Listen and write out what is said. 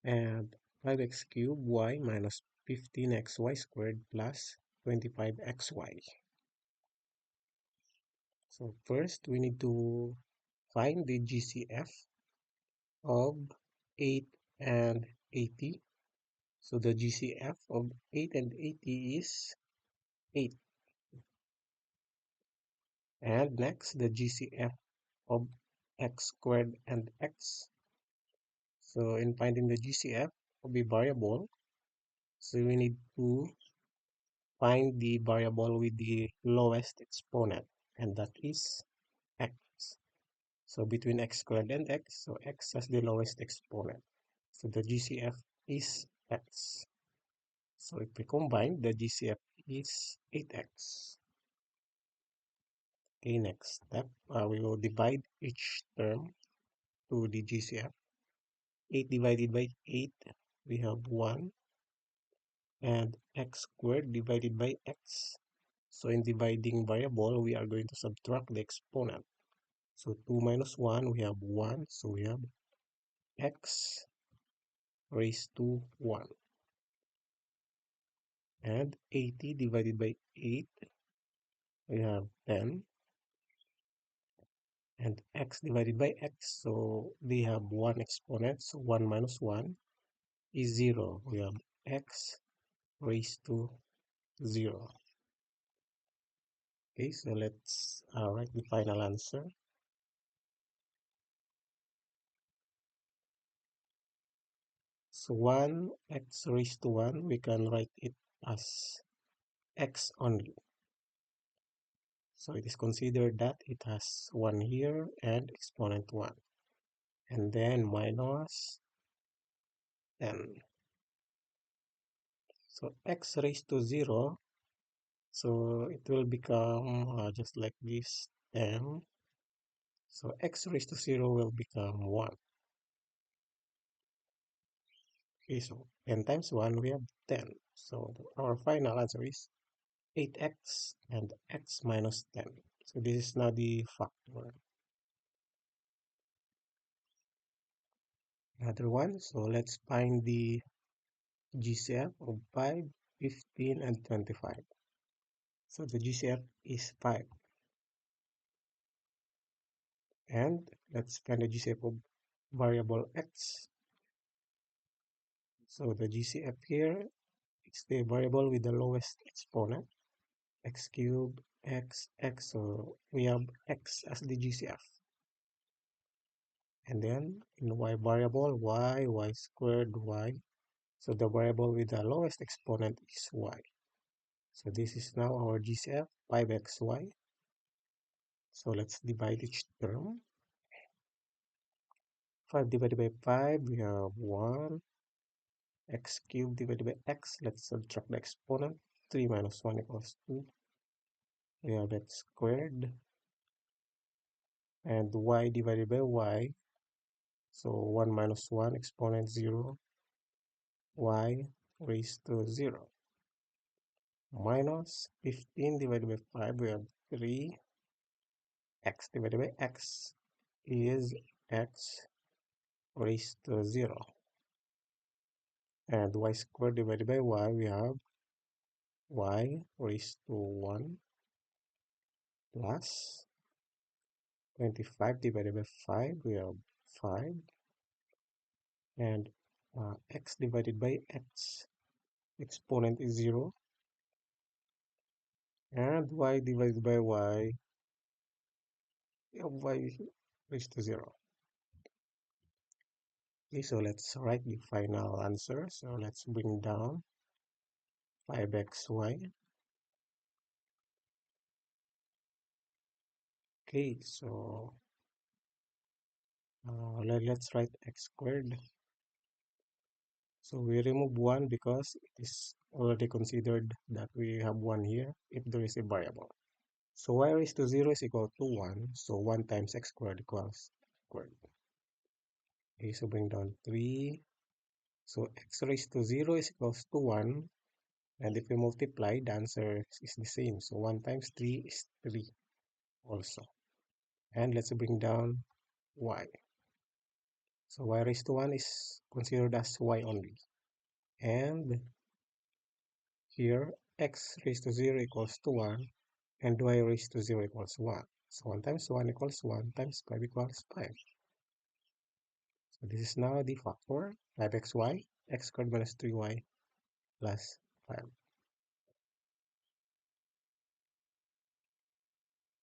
and 5x cubed y minus 15xy squared plus 25xy. So first, we need to find the GCF of 8 and 80. So the GCF of 8 and 80 is 8. And next, the GCF of x squared and x. So in finding the GCF of a variable, so we need to find the variable with the lowest exponent, and that is x. So between x squared and x, so x has the lowest exponent. So the GCF is x. So if we combine, the GCF is 8x. Okay, next step, we will divide each term to the GCF. 8 divided by 8, we have 1. And x squared divided by x. So in dividing variable, we are going to subtract the exponent. So 2 minus 1, we have 1. So we have x raised to 1. And 80 divided by 8, we have 10. And x divided by x, so they have one exponent. So 1 minus 1 is 0. We have x raised to 0. Okay, so let's write the final answer. So 1 x raised to 1, we can write it as x only. So it is considered that it has 1 here and exponent 1. And then minus 10. So x raised to 0, so it will become just like this 10. So x raised to 0 will become 1. Okay, so 10 times 1, we have 10. So our final answer is 8x and x minus 10. So this is now the factor. Another one, so let's find the GCF of 5, 15, and 25. So the GCF is 5. And let's find the GCF of variable x. So the GCF here is the variable with the lowest exponent, x cubed, x. So we have x as the GCF. And then in y variable, y squared, y. So the variable with the lowest exponent is y. So this is now our GCF, 5xy. So let's divide each term. 5 divided by 5, we have 1. X cubed divided by x, let's subtract the exponent. 3 minus 1 equals 2. We have x squared. And y divided by y, so 1 minus 1, exponent 0. Y raised to 0. Minus 15 divided by 5, we have 3. X divided by x is x raised to 0. And y squared divided by y, we have y raised to 1 plus 25 divided by 5, we have 5. And x divided by x, exponent is 0. And y divided by y, y raised to 0. Okay, so let's write the final answer. So let's bring down 5xy. Okay, so let's write x squared. So we remove 1 because it is already considered that we have 1 here if there is a variable. So y raised to 0 is equal to 1. So 1 times x squared equals squared. Okay, so bring down 3. So x raised to 0 is equals to 1. And if we multiply, the answer is the same. So 1 times 3 is 3 also. And let's bring down y. So y raised to 1 is considered as y only. And here, x raised to 0 equals to 1, and y raised to 0 equals 1. So 1 times 1 equals 1 times 5 equals 5. So this is now the factor 5xy, x squared minus 3y plus 5.